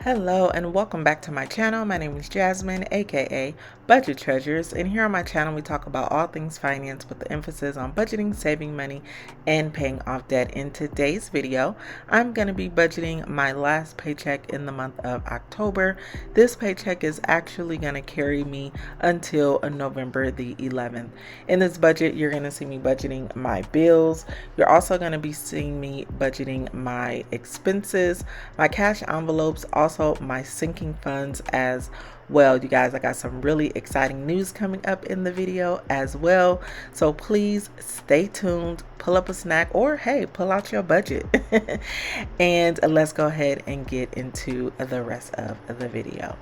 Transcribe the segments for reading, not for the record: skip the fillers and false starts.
Hello and welcome back to my channel. My name is Jasmine, aka Budget Treasures, and here on my channel we talk about all things finance with the emphasis on budgeting, saving money, and paying off debt. In today's video, I'm going to be budgeting my last paycheck in the month of October. This paycheck is actually going to carry me until November the 11th. In this budget, you're going to see me budgeting my bills. You're also going to be seeing me budgeting my expenses, my cash envelopes, also my sinking funds as well. You guys, I got some really exciting news coming up in the video as well, so please stay tuned, pull up a snack, or hey, pull out your budget and let's go ahead and get into the rest of the video.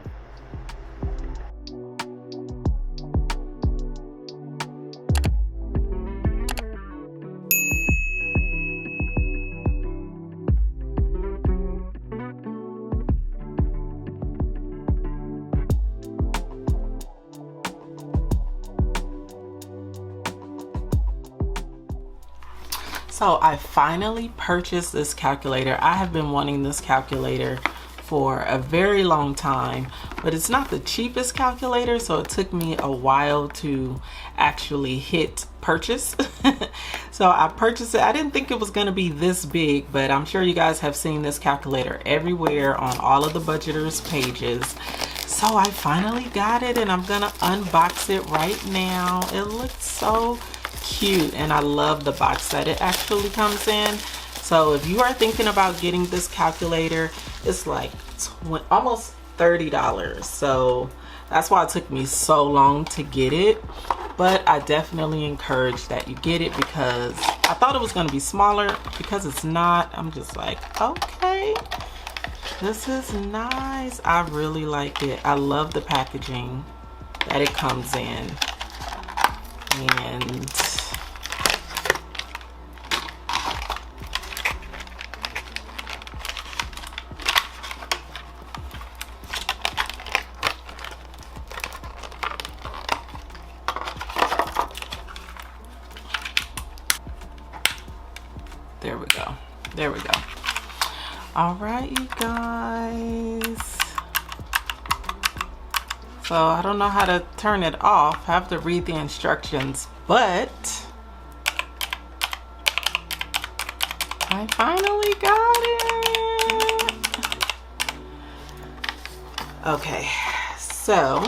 So I finally purchased this calculator. I have been wanting this calculator for a very long time, but it's not the cheapest calculator, so it took me a while to actually hit purchase. So I purchased it. I didn't think it was going to be this big, but I'm sure you guys have seen this calculator everywhere on all of the budgeters pages. So I finally got it and I'm gonna unbox it right now. It looks so cute and I love the box that it actually comes in. So if you are thinking about getting this calculator, it's like almost $30. So that's why it took me so long to get it. But I definitely encourage that you get it because I thought it was going to be smaller. Because it's not, I'm just like, okay, this is nice. I really like it. I love the packaging that it comes in. And there we go. There we go. All right, you guys. So I don't know how to turn it off. I have to read the instructions, but I finally got it. Okay, so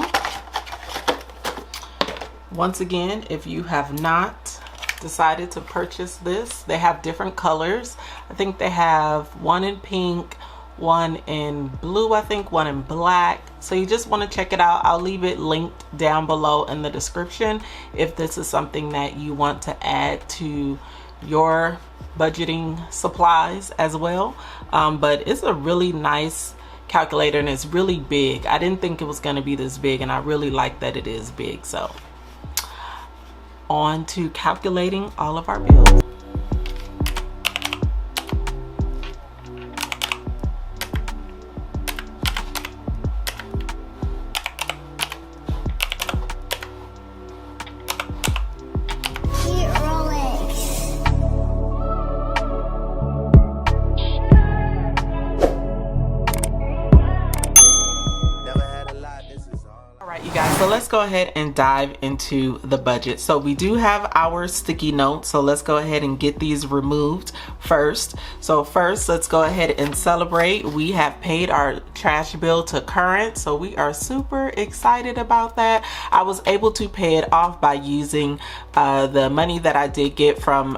once again, if you have not decided to purchase this, they have different colors. I think they have one in pink, one in blue, I think one in black. So you just want to check it out. I'll leave it linked down below in the description if this is something that you want to add to your budgeting supplies as well. But it's a really nice calculator and it's really big. I didn't think it was going to be this big and I really like that it is big. So on to calculating all of our bills. So let's go ahead and dive into the budget. So we do have our sticky notes, so let's go ahead and get these removed first. So first, let's go ahead and celebrate. We have paid our trash bill to current, so we are super excited about that. I was able to pay it off by using the money that I did get from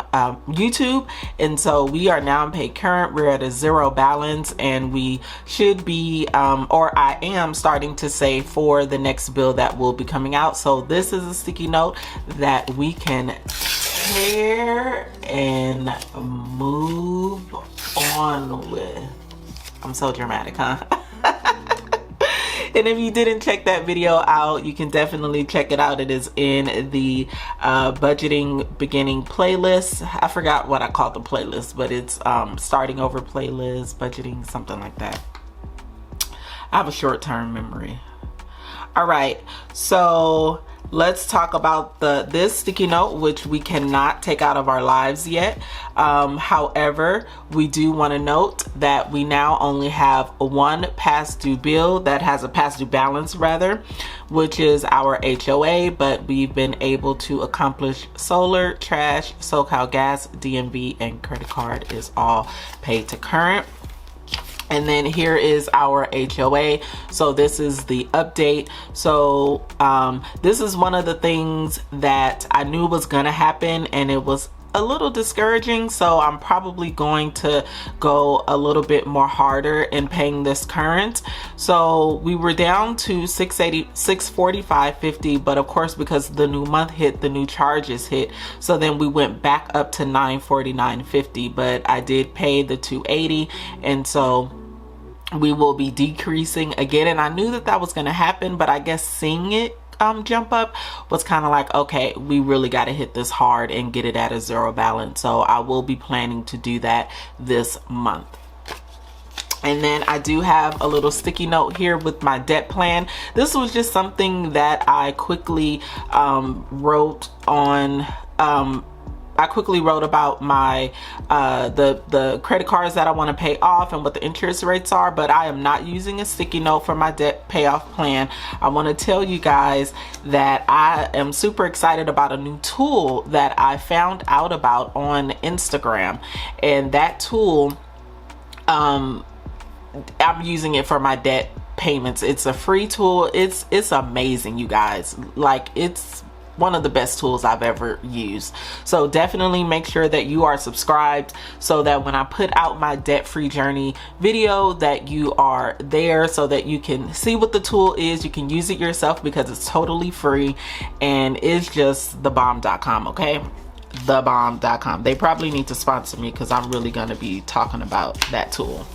YouTube, and so we are now paid current. We're at a zero balance and we should be or I am starting to save for the next bill that will be coming out. So this is a sticky note that we can tear and move on with. I'm so dramatic, huh? And if you didn't check that video out, you can definitely check it out. It is in the budgeting beginning playlist. I forgot what I called the playlist, but it's starting over playlist, budgeting, something like that. I have a short-term memory. All right, so let's talk about this sticky note, which we cannot take out of our lives yet. However, we do want to note that we now only have one past due bill that has a past due balance rather, which is our HOA, but we've been able to accomplish solar, trash, SoCal gas, DMV, and credit card is all paid to current. And then here is our HOA. So this is the update. So this is one of the things that I knew was gonna happen, and it was a little discouraging. So I'm probably going to go a little bit more harder in paying this current. So we were down to $645.50, but of course, because the new month hit, the new charges hit. So then we went back up to $949.50, but I did pay the $280, and so we will be decreasing again. And I knew that that was going to happen, but I guess seeing it jump up was kind of like, okay, we really got to hit this hard and get it at a zero balance. So I will be planning to do that this month. And then I do have a little sticky note here with my debt plan. This was just something that I quickly wrote on. I quickly wrote about my the credit cards that I want to pay off and what the interest rates are, but I am not using a sticky note for my debt payoff plan. I want to tell you guys that I am super excited about a new tool that I found out about on Instagram, and that tool, I'm using it for my debt payments. It's a free tool. It's amazing, you guys. Like, it's one of the best tools I've ever used. So definitely make sure that you are subscribed so that when I put out my debt-free journey video, that you are there so that you can see what the tool is. You can use it yourself because it's totally free, and it's just thebomb.com, okay? Thebomb.com. They probably need to sponsor me because I'm really going to be talking about that tool.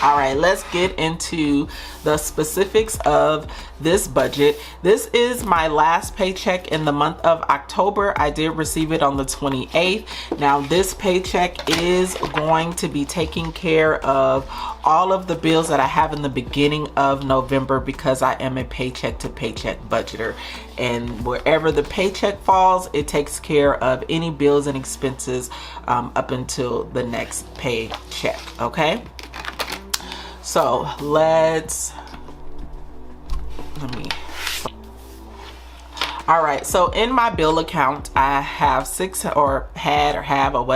All right, let's get into the specifics of this budget. This is my last paycheck in the month of October. I did receive it on the 28th. Now, this paycheck is going to be taking care of all of the bills that I have in the beginning of November because I am a paycheck to paycheck budgeter. And wherever the paycheck falls, it takes care of any bills and expenses up until the next paycheck, okay? So let me, all right, so in my bill account, I have what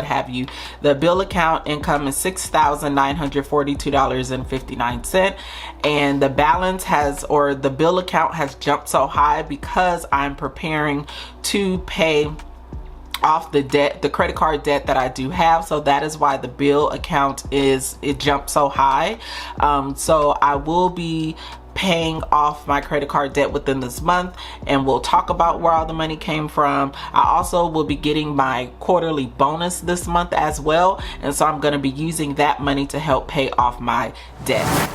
have you. The bill account income is $6,942.59, and the balance the bill account has jumped so high because I'm preparing to pay off the debt, the credit card debt that I do have. So that is why the bill account it jumped so high. So I will be paying off my credit card debt within this month, and we'll talk about where all the money came from. I also will be getting my quarterly bonus this month as well, and so I'm going to be using that money to help pay off my debt.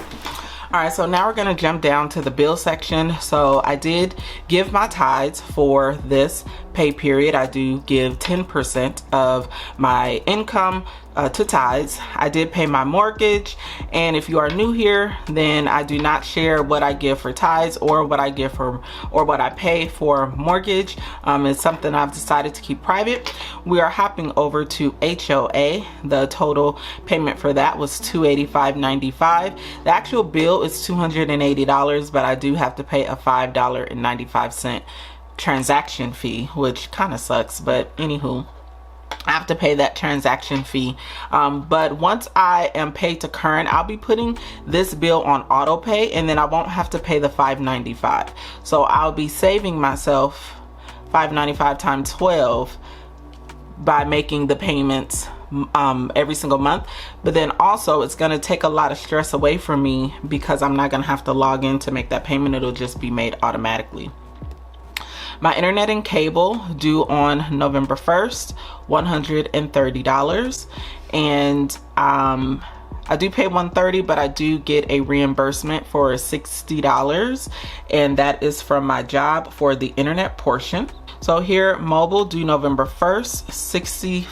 All right, so now we're gonna jump down to the bill section. So I did give my tithes for this pay period. I do give 10% of my income to tithes. I did pay my mortgage, and if you are new here, then I do not share what I give for tithes or what I give for or what I pay for mortgage. It's something I've decided to keep private. We are hopping over to HOA. The total payment for that was $285.95. The actual bill is $280, but I do have to pay a $5.95 transaction fee, which kind of sucks, but anywho, I have to pay that transaction fee. But once I am paid to current, I'll be putting this bill on auto pay, and then I won't have to pay the $5.95. So I'll be saving myself $5.95 times 12 by making the payments every single month. But then also it's going to take a lot of stress away from me because I'm not going to have to log in to make that payment. It'll just be made automatically. My internet and cable due on November 1st, $130. And I do pay $130, but I do get a reimbursement for $60, and that is from my job for the internet portion. So here, mobile due November 1st,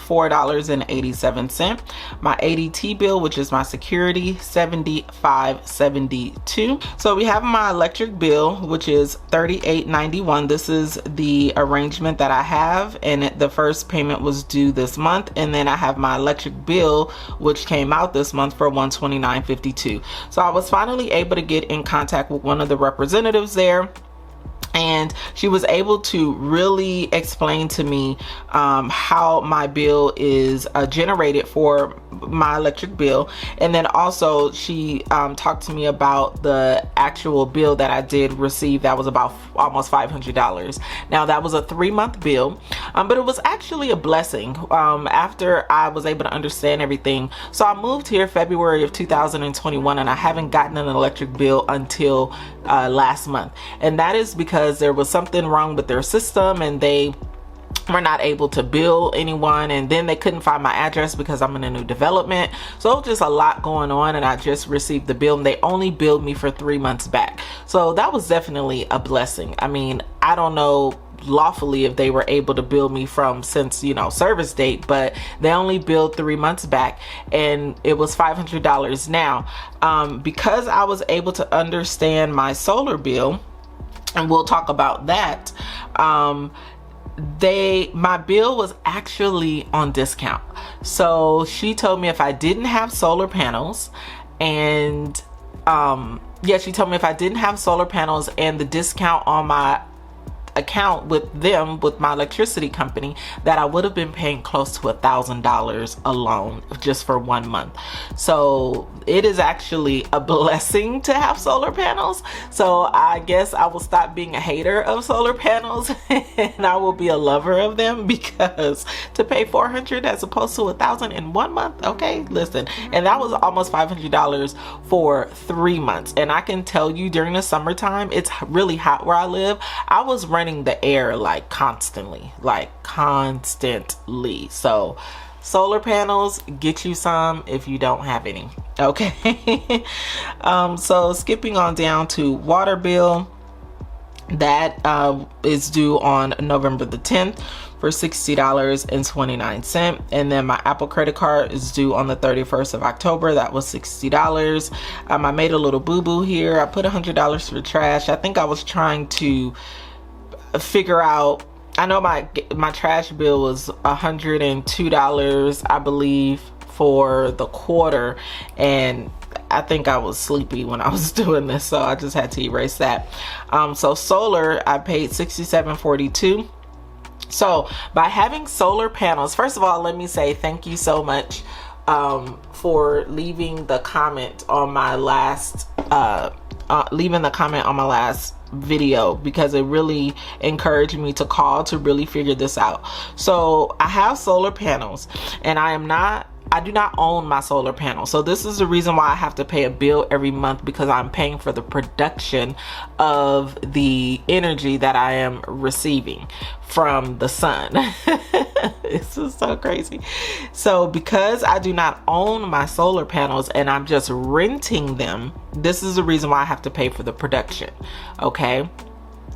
$64.87. My ADT bill, which is my security, $75.72. So we have my electric bill, which is $38.91. This is the arrangement that I have, and the first payment was due this month, and then I have my electric bill, which came out this month for $129.52. So I was finally able to get in contact with one of the representatives there, and she was able to really explain to me how my bill is generated for my electric bill. And then also she talked to me about the actual bill that I did receive that was about almost $500. Now that was a 3-month bill, but it was actually a blessing after I was able to understand everything. So I moved here February of 2021, and I haven't gotten an electric bill until last month, and that is because there was something wrong with their system and they were not able to bill anyone, and then they couldn't find my address because I'm in a new development. So just a lot going on, and I just received the bill, and they only billed me for 3 months back. So that was definitely a blessing. I mean, I don't know lawfully if they were able to bill me from since, you know, service date, but they only billed 3 months back, and it was $500. Now because I was able to understand my solar bill, and we'll talk about that, my bill was actually on discount. So she told me if I didn't have solar panels, and she told me if I didn't have solar panels and the discount on my account with them, with my electricity company, that I would have been paying close to $1,000 alone just for 1 month. So it is actually a blessing to have solar panels. So I guess I will stop being a hater of solar panels and I will be a lover of them, because to pay $400 as opposed to $1,000 in 1 month, okay, listen. And that was almost $500 for 3 months. And I can tell you, during the summertime, it's really hot where I live. I was running the air like constantly. So solar panels, get you some if you don't have any, okay? So skipping on down to water bill, that is due on November the 10th for $60.29. And then my Apple credit card is due on the 31st of October. That was $60. I made a little boo-boo here. I put $100 for trash. I think I was trying to figure out, I know my trash bill was $102, I believe, for the quarter, and I think I was sleepy when I was doing this, so I just had to erase that. So solar, I paid $67.42. So by having solar panels, first of all, let me say thank you so much for leaving the comment on my last video, because it really encouraged me to call to really figure this out. So I have solar panels, and I do not own my solar panels. So this is the reason why I have to pay a bill every month, because I'm paying for the production of the energy that I am receiving from the sun. This is so crazy. So because I do not own my solar panels and I'm just renting them, this is the reason why I have to pay for the production, okay?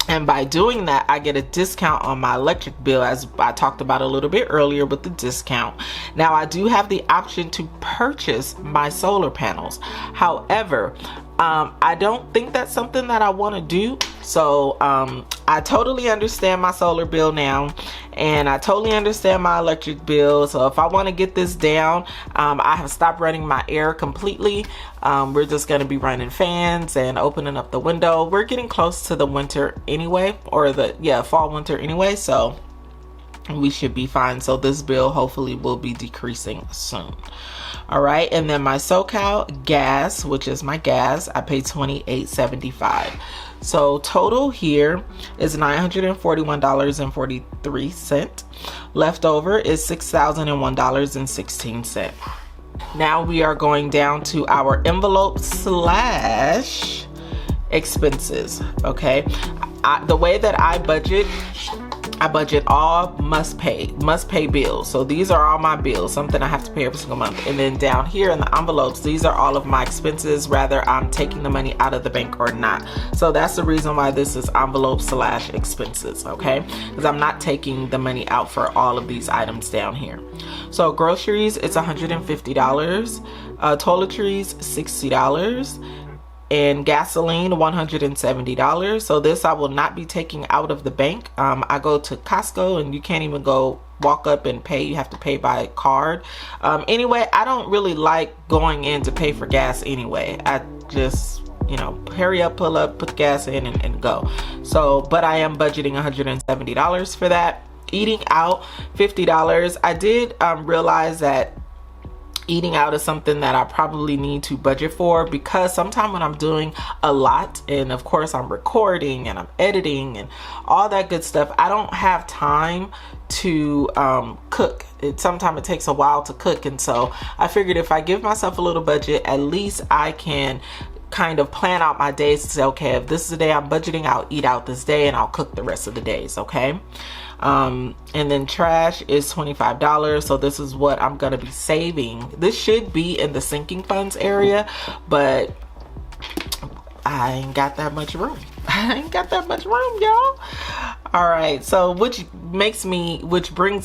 And by doing that, I get a discount on my electric bill, as I talked about a little bit earlier with the discount. Now, I do have the option to purchase my solar panels. However, I don't think that's something that I want to do. So I totally understand my solar bill now, and I totally understand my electric bill. So if I want to get this down, I have stopped running my air completely. We're just going to be running fans and opening up the window. We're getting close to the winter anyway, or fall winter anyway, so we should be fine. So this bill hopefully will be decreasing soon. All right, and then my SoCal gas, which is my gas, I paid $28.75. So total here is $941.43. Leftover is $6,001.16. Now we are going down to our envelope / expenses. Okay, the way that I budget I budget all must pay bills. So these are all my bills, something I have to pay every single month. And then down here in the envelopes, these are all of my expenses, whether I'm taking the money out of the bank or not. So that's the reason why this is envelope / expenses, okay? Because I'm not taking the money out for all of these items down here. So groceries, it's $150. Toiletries, $60. And gasoline, $170. So this I will not be taking out of the bank. I go to Costco and you can't even go walk up and pay. You have to pay by card. Anyway, I don't really like going in to pay for gas anyway. I just, you know, hurry up, pull up, put the gas in and go. So, but I am budgeting $170 for that. Eating out, $50. I did realize that eating out is something that I probably need to budget for, because sometimes when I'm doing a lot, and of course I'm recording and I'm editing and all that good stuff, I don't have time to cook. Sometimes it takes a while to cook, and so I figured if I give myself a little budget, at least I can kind of plan out my days to say, okay, if this is the day I'm budgeting, I'll eat out this day and I'll cook the rest of the days, okay? And then trash is $25. So this is what I'm gonna be saving. This should be in the sinking funds area, but I ain't got that much room. I ain't got that much room, y'all. All right, so which brings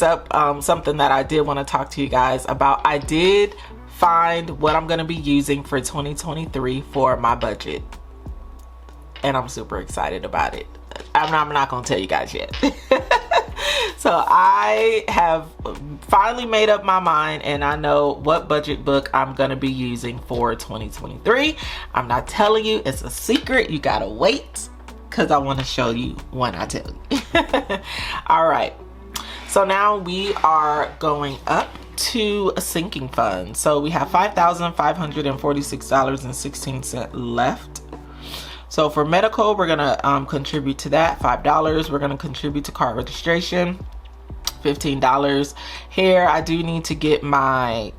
up something that I did want to talk to you guys about. I did find what I'm gonna be using for 2023 for my budget, and I'm super excited about it. I'm not gonna tell you guys yet. So I have finally made up my mind, and I know what budget book I'm gonna be using for 2023. I'm not telling you, it's a secret. You gotta wait, because I want to show you when I tell you. All right, so now we are going up to a sinking fund. So we have $5,546.16 left. So for medical, we're gonna contribute to that, $5. We're gonna contribute to car registration, $15. Hair, I do need to get my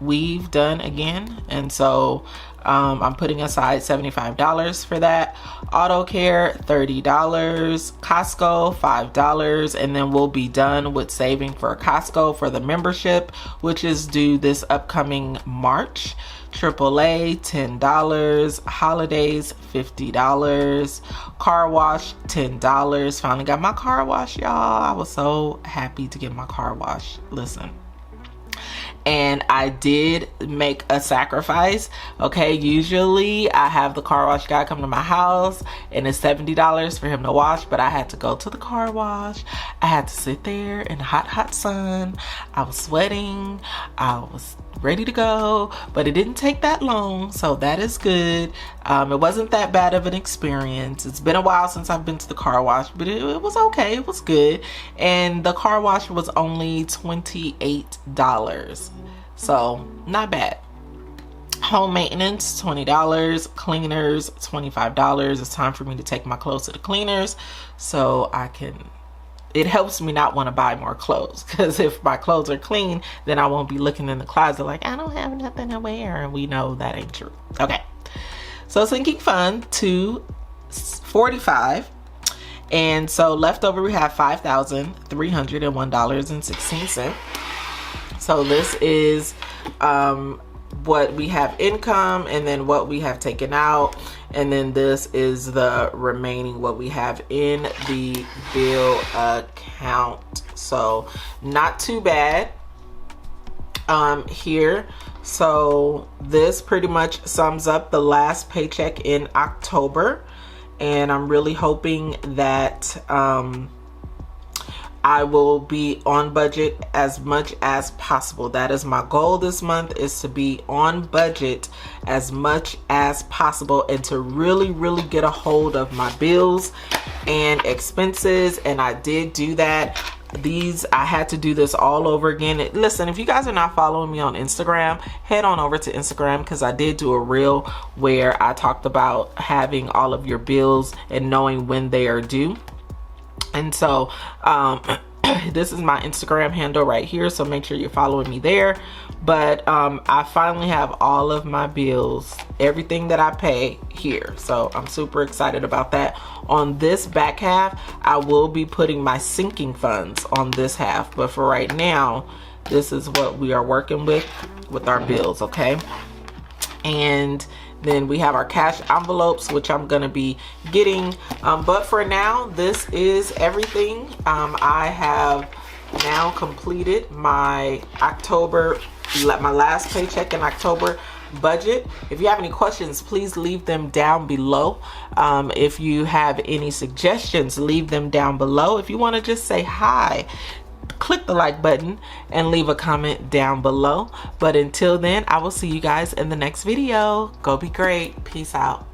weave done again, and so I'm putting aside $75 for that. Auto care, $30. Costco, $5, and then we'll be done with saving for Costco for the membership, which is due this upcoming March. AAA, $10. Holidays, $50. Car wash, $10. Finally got my car wash, y'all. I was so happy to get my car wash. Listen. And I did make a sacrifice. Okay, usually I have the car wash guy come to my house and it's $70 for him to wash, but I had to go to the car wash. I had to sit there in the hot sun. I was sweating. I was ready to go, but it didn't take that long, so that is good. It wasn't that bad of an experience. It's been a while since I've been to the car wash, but it was okay. It was good. And the car wash was only $28, so not bad. Home maintenance, $20. Cleaners, $25. It's time for me to take my clothes to the cleaners so I can, it helps me not want to buy more clothes, because if my clothes are clean, then I won't be looking in the closet like I don't have nothing to wear, and we know that ain't true. Okay, so sinking fund to 45, and so leftover we have $5,301.16. So this is what we have income, and then what we have taken out, and then this is the remaining what we have in the bill account. So not too bad here. So this pretty much sums up the last paycheck in October, and I'm really hoping that I will be on budget as much as possible. That is my goal this month, is to be on budget as much as possible, and to really get a hold of my bills and expenses. And I did do that. I had to do this all over again. Listen, if you guys are not following me on Instagram, head on over to Instagram, because I did do a reel where I talked about having all of your bills and knowing when they are due. And so This is my Instagram handle right here, so make sure you're following me there. But I finally have all of my bills, everything that I pay here, so I'm super excited about that. On this back half, I will be putting my sinking funds on this half, but for right now, this is what we are working with our bills, okay? And then we have our cash envelopes, which I'm gonna be getting. But for now, this is everything. I have now completed my my last paycheck in October budget. If you have any questions, please leave them down below. If you have any suggestions, leave them down below. If you wanna just say hi, click the like button and leave a comment down below. But until then, I will see you guys in the next video. Go be great. Peace out.